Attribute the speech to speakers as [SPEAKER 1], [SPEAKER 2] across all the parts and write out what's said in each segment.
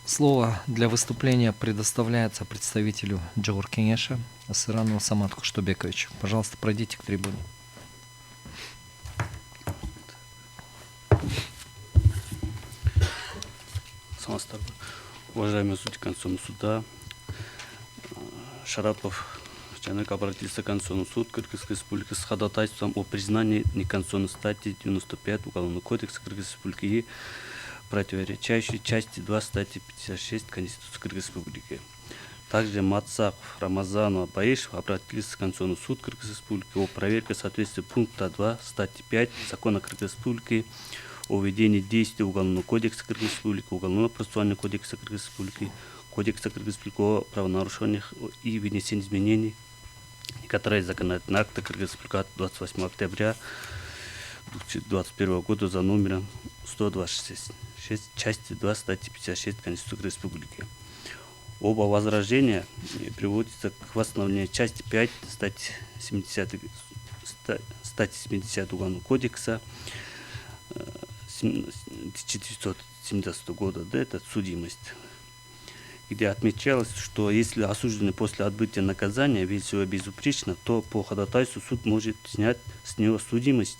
[SPEAKER 1] Слово для выступления предоставляется представителю Джаур Кенеша Асырану Самату Куштубековичу. Пожалуйста, пройдите к трибуне.
[SPEAKER 2] Уважаемый судья Конституционного суда, Шарапов Жанек обратился в Конституционный суд Кыргызской Республики с ходатайством о признании неконституционной статьи 95 Уголовного кодекса Кыргызской Республики и противоречащей части 2 статьи 56 Конституции Кыргызской Республики. Также Мацаков, Рамазанов, Баишев обратились в Конституционный суд Кыргызской Республики о проверке соответствия пункта 2 статьи 5 Закона Кыргызской Республики о введении действия Уголовного кодекса Кыргызской Республики, Уголовного процессуального кодекса Кыргызской Республики, Кодекса Кыргызской Республики о правонарушениях и внесении изменений некоторые законодательные акты Кыргызской Республики от 28 октября 2021 года за номером 126, части 2 статьи 56 Конституции Кыргызской Республики. Оба возражения приводятся к восстановлению части 5 статьи 70 Уголовного кодекса 1970 года, да, это судимость, где отмечалось, что если осужденный после отбытия наказания ведет себя безупречно, то по ходатайству суд может снять с него судимость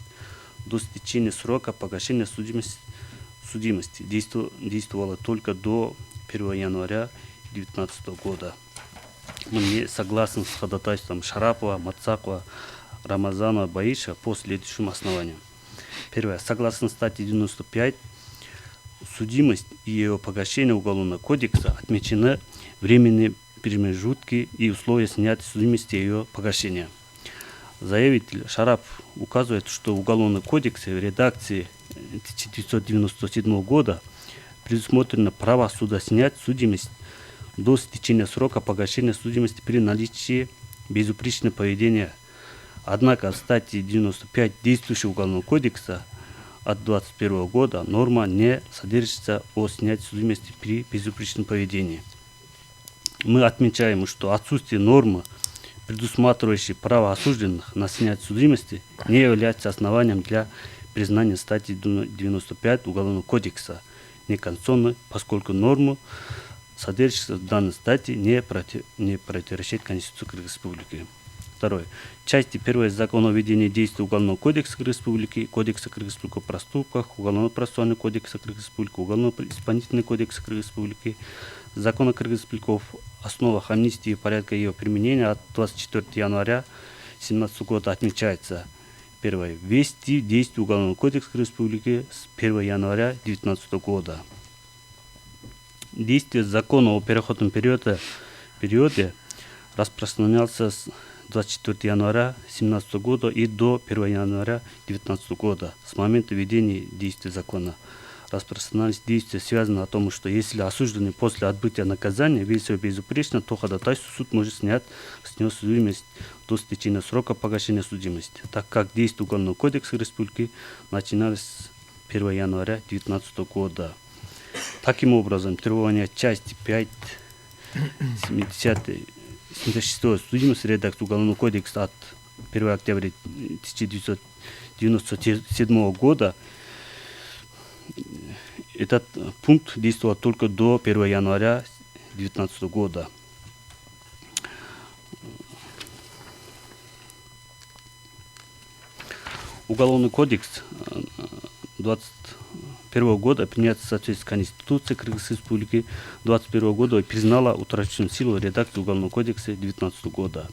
[SPEAKER 2] до истечения срока погашения судимости. Действовало только до 1 января 2019 года. Мы не согласны с ходатайством Шарапова, Мацакова, Рамазанова, Баиша по следующим основаниям. Первое. Согласно статье 95, судимость и ее погашение Уголовного кодекса отмечены временные промежутки и условия снятия судимости и ее погашения. Заявитель Шарапов указывает, что в Уголовном кодексе в редакции 1997 года предусмотрено право суда снять судимость до истечения срока погашения судимости при наличии безупречного поведения. Однако в статье 95 действующего Уголовного кодекса от 2021 года норма не содержится о снятии судимости при безупречном поведении. Мы отмечаем, что отсутствие нормы, предусматривающей право осужденных на снятие судимости, не является основанием для признания статьи 95 Уголовного кодекса неконституционной, поскольку нормы, содержащиеся в данной статье, не противоречат Конституции Кыргызской Республики. Второе. Части 1 Закона о введении действия Уголовного кодекса Кыргызской Республики, Кодекса Кыргызской Республики о проступках, Уголовного процессуального кодекса Кыргызской Республики, Уголовного исполнительного кодекса Кыргызской Республики, Закона Кыргызской Республики об основах амнистии и порядка ее применения от 24 января 2017 года отмечается: первое. Ввести в действие Уголовного кодекса Кыргызской Республики с 1 января 2019 года. Действие закона о переходном периоде распространялся с 24 января 2017 года и до 1 января 2019 года. С момента введения действия закона распространялись действия, связанные о том, что если осужденный после отбытия наказания ведет себя безупречно, то ходатайство суд может снять с него судимость до истечения срока погашения судимости, так как действия Уголовного кодекса Республики начинались с 1 января 2019 года. Таким образом, требования части 5 76 судимости редакции Уголовного кодекса от 1 октября 1997 года, этот пункт действовал только до 1 января 2019 года. Уголовный кодекс 2021 года приняться в соответствии с Конституцией Кыргызской Республики 2021 года и признала утрачивающим силу редакцию Уголовного кодекса 2019 года.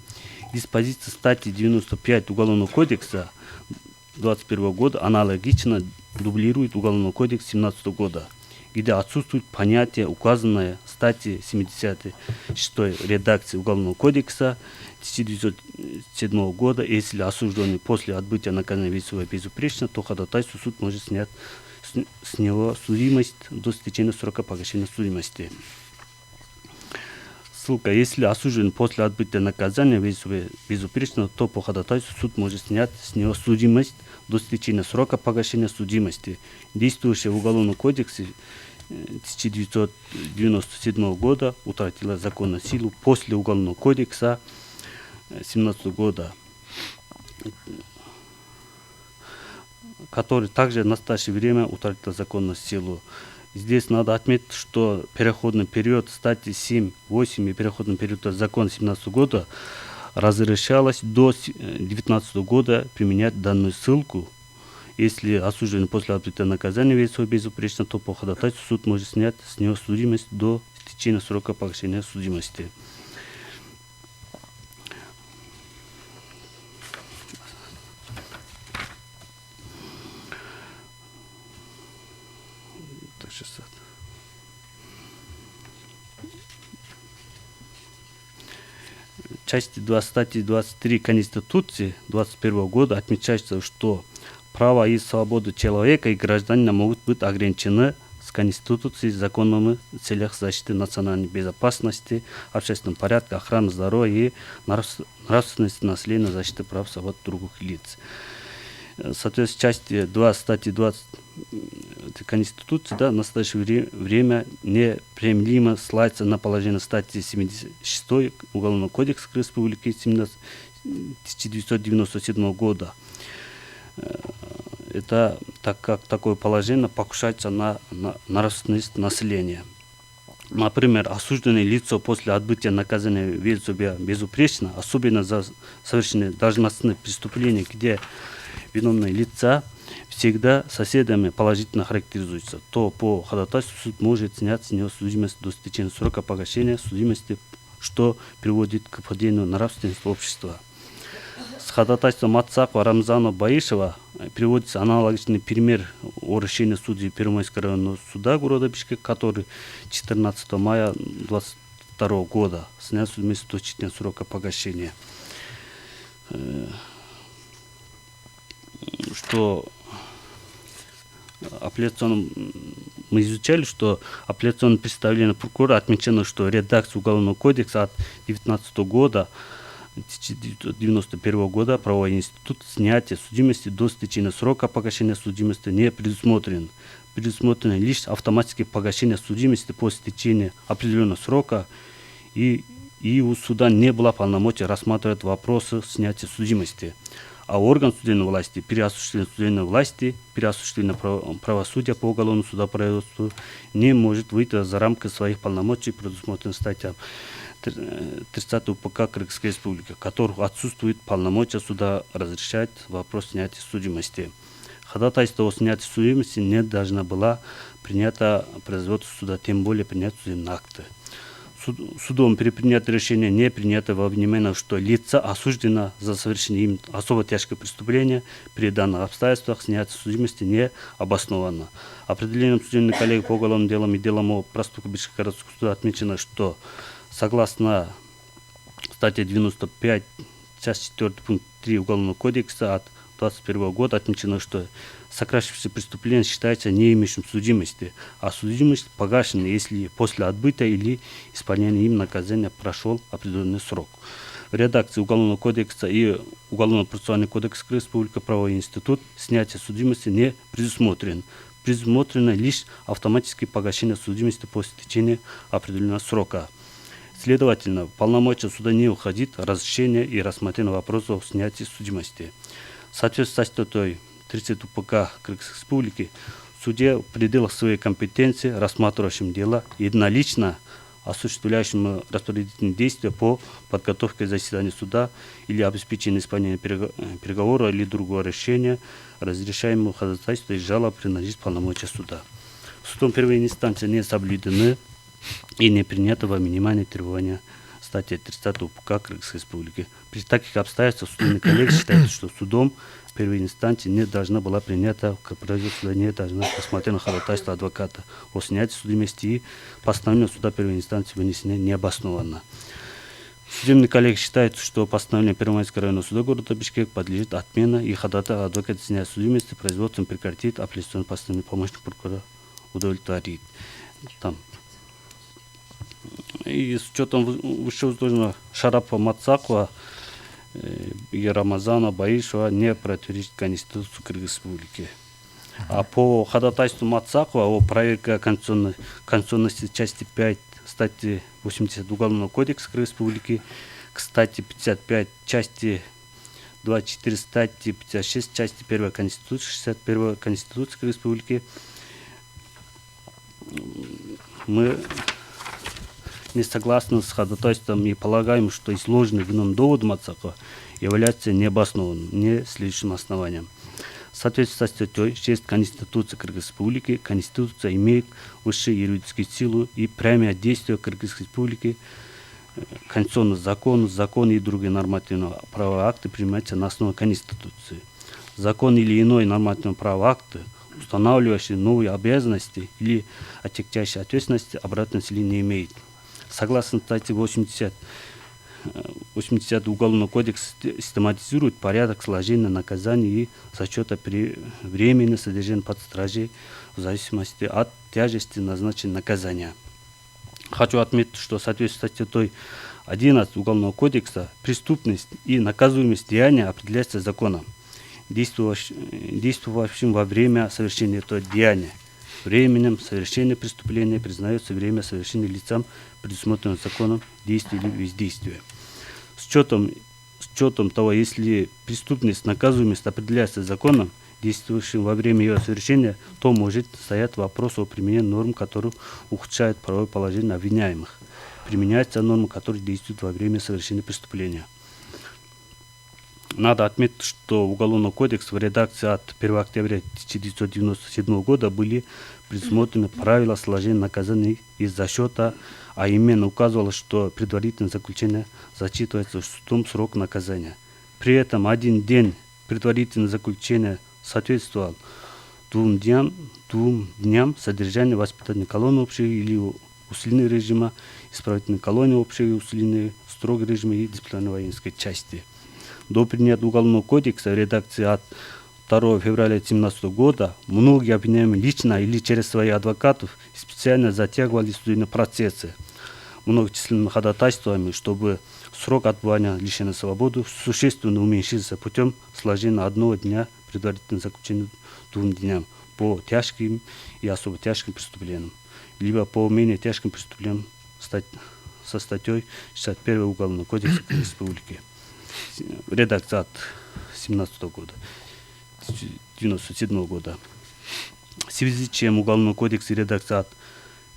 [SPEAKER 2] Диспозиция статьи 95 Уголовного кодекса 2021 года аналогично дублирует Уголовный кодекс 2017 года, где отсутствует понятие, указанное в статье 76 редакции Уголовного кодекса 1907 года. Если осужденный после отбытия наказания ведет себя безупречно, то ходатайство суд может снять с него судимость до истечения срока погашения судимости. Ссылка. Если осужденный после отбытия наказания ведет себя безупречно, то по ходатайству суд может снять с него судимость до истечения срока погашения судимости. Действующая в Уголовном кодексе 1997 года утратила законную силу после Уголовного кодекса 2017 года, который также в настоящее время утратил законную силу. Здесь надо отметить, что переходный период статьи 7.8 и переходный период закона 17 года разрешалось до 19 года применять данную ссылку. Если осужденный после отбытия наказания ведет свою безупречно, то по ходатайству суд может снять с него судимость до истечения срока погашения судимости. Части 2 статьи 23 Конституции 21 года отмечается, что права и свободы человека и гражданина могут быть ограничены с Конституцией, законами в целях защиты национальной безопасности, общественного порядка, охраны здоровья и нравственности населения, защиты прав и свобод других лиц. Соответственно, части 2 статьи 20 Конституции, да, в настоящее время неприемлемо ссылается на положение статьи 76 Уголовного кодекса Республики 1997 года. Это так как такое положение покушается на нравственность населения. Например, осужденное лицо после отбытия наказания ведет себя безупречно, особенно за совершенные должностные преступления, где виновные лица всегда соседями положительно характеризуются, то по ходатайству суд может снять с него судимость до истечения срока погашения судимости, что приводит к падению нравственности общества. С ходатайством Мацакова, Рамзана, Баишева приводится аналогичный пример о решении судьи Первомайского районного суда города Бишкек, который 14 мая 2022 года снят судимость до истечения срока погашения. Что мы изучали, что апелляционное представление прокурора отмечено, что редакция Уголовного кодекса от 19 года 1991 года правовой институт снятия судимости до истечения срока погашения судимости не предусмотрен. Предусмотрено лишь автоматическое погашение судимости по истечении определенного срока, и у суда не было полномочий рассматривать вопросы снятия судимости. А орган судебной власти, при осуществлении судебной власти, при осуществлении правосудия по уголовному судопроизводству не может выйти за рамки своих полномочий, предусмотренных статьям 30 УПК Кыргызской Республики, в которых отсутствует полномочия суда разрешать вопрос снятия судимости. Ходатайство о снятии судимости не должна была принята производство суда, тем более принять судебные акты. Судом при принятии решения не принято во внимание, что лица осуждено за совершение им особо тяжкое преступление, при данных обстоятельствах снятие судимости не обосновано. Определением судебных коллег по уголовным делам и делам о проступке Бишкекского городского суда отмечено, что согласно статье 95, часть 4, пункт 3 Уголовного кодекса от 2021 года отмечено, что сокращавшееся преступление считается не имеющим судимости, а судимость погашена, если после отбытия или исполнения им наказания прошел определенный срок. В редакции Уголовного кодекса и Уголовно-процессуальный кодекс Республики правовой институт снятия судимости не предусмотрен. Предусмотрено лишь автоматическое погашение судимости после течения определенного срока. Следовательно, полномочия суда не уходит разрешение и рассмотрение вопросов о снятии судимости. В соответствии с статьей 30 УПК Кыргызской Республики, судья в пределах своей компетенции, рассматривающим дело, единолично осуществляющим распорядительные действия по подготовке заседания суда или обеспечению исполнения переговора или другого решения, разрешаемого ходатайства и жалоб принадлежит полномочия суда. Судом первой инстанции не соблюдены и не принято во внимание требования статьи 30 УПК Кыргызской Республики. При таких обстоятельствах судебный коллег считает, что судом первой инстанции не должна была принята к производству, не должна рассмотрена ходатайство адвоката о снятии судимости, и постановление суда первой инстанции вынесено необоснованно. Судебный коллег считает, что постановление Первомайского районного суда города Бишкек подлежит отмена, и ходатай адвоката снятия судимости производством прекратит, апелляционное постановление помощник прокурора удовлетворит. И с учетом вышеизложенного Шарапова, Мацакова и Рамазана, Баишева не противоречит Конституции Кыргызской Республики. А по ходатайству Мацакова о проверке конституционности части 5 статьи 80 Уголовного кодекса Кыргызской Республики, к статье 55 части 24 статьи 56 части 1 Конституции 61 Конституции Кыргызской Республики, мы не согласны с ходатайством и полагаем, что изложенный в нем довод Мацака является необоснованным, не следующим основанием. В соответствии со статьей 6 Конституции Кыргызской Республики, Конституция имеет высшую юридическую силу и прямое действие Кыргызской Республики. Конституционный закон и другие нормативные правовые акты принимаются на основе Конституции. Закон или иной нормативный правовые акты, устанавливающие новые обязанности или отягчающие ответственности, обратной силы не имеет. Согласно статье 80 Уголовного кодекса систематизирует порядок сложения наказаний и зачета при временном содержании под стражей в зависимости от тяжести назначенного наказания. Хочу отметить, что в соответствии с статьей 11 Уголовного кодекса преступность и наказуемость деяния определяется законом, действовавшим во время совершения этого деяния. Временем совершения преступления признается время совершения лицам, предусмотренным законом, действия или бездействия. С учетом того, если преступность, наказуемость определяется законом, действующим во время ее совершения, то может стоять вопрос о применении норм, которые ухудшают правовое положение обвиняемых. Применяются нормы, которые действуют во время совершения преступления. Надо отметить, что в Уголовном кодексе в редакции от 1 октября 1997 года были предусмотрены правила сложения наказаний из зачета, а именно указывалось, что предварительное заключение зачитывается судом срок наказания. При этом один день предварительного заключения соответствовал 2 дням содержания воспитательной колонии общего или усиленного режима, исправительной колонии общего и усиленного строгого режима и дисциплинарной воинской части. До принятия Уголовного кодекса в редакции от 2 февраля 2017 года многие обвиняемые лично или через своих адвокатов специально затягивали судебные процессы многочисленными ходатайствами, чтобы срок отбывания лишения свободы существенно уменьшился путем сложения одного дня предварительного заключения 2 дням по тяжким и особо тяжким преступлениям, либо по менее тяжким преступлениям со статьей 61 Уголовного кодекса Республики. Редакция от 17 года, 97 года. В связи с чем Уголовный кодекс и редакция от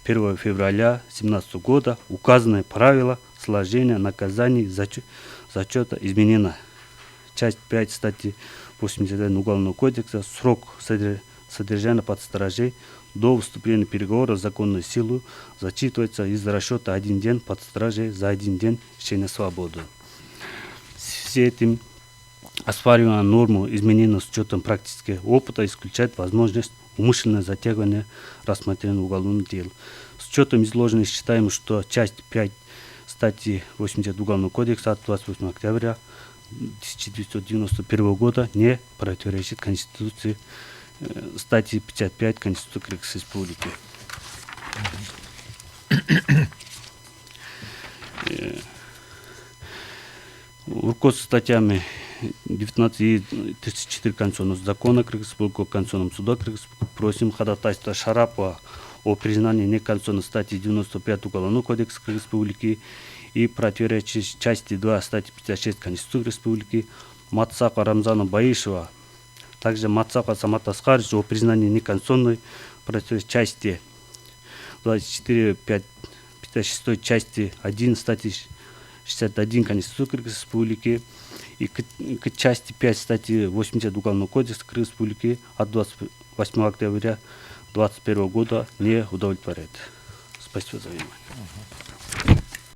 [SPEAKER 2] 1 февраля 2017 года указанные правила сложения наказаний зачета изменена. Часть 5 статьи 81 Уголовного кодекса срок содержания под стражей до вступления переговоров в законную силу зачитывается из расчета 1 день под стражей за 1 день лишения свободы. С этим оспариваемая норма изменена с учетом практического опыта исключает возможность умышленного затягивания рассмотрения уголовных дел. С учетом изложенного считаем, что часть 5 статьи 80 Уголовного кодекса от 28 октября 1991 года не противоречит Конституции статьи 55 Конституции Кыргызской Республики. Руководствуясь статьями 19 и 34 Конституционного закона Кыргызской Республики, Конституционного суда Кыргызской Республики просим ходатайство Шарапова о признании неконституционной статьи 95 Уголовного кодекса Кыргызской Республики и противоречащей части 2 статьи 56 Конституции Республики, Мацака Рамзана Баишева, также Мацака Самат Аскаровича о признании неконституционной противоречащей части 24 56 части 1 статьи 61 Конституции Кыргызской Республики и к части 5 статьи 80 Уголовного кодекса Кыргызской Республики от 28 октября 2021 года не удовлетворяет. Спасибо за внимание.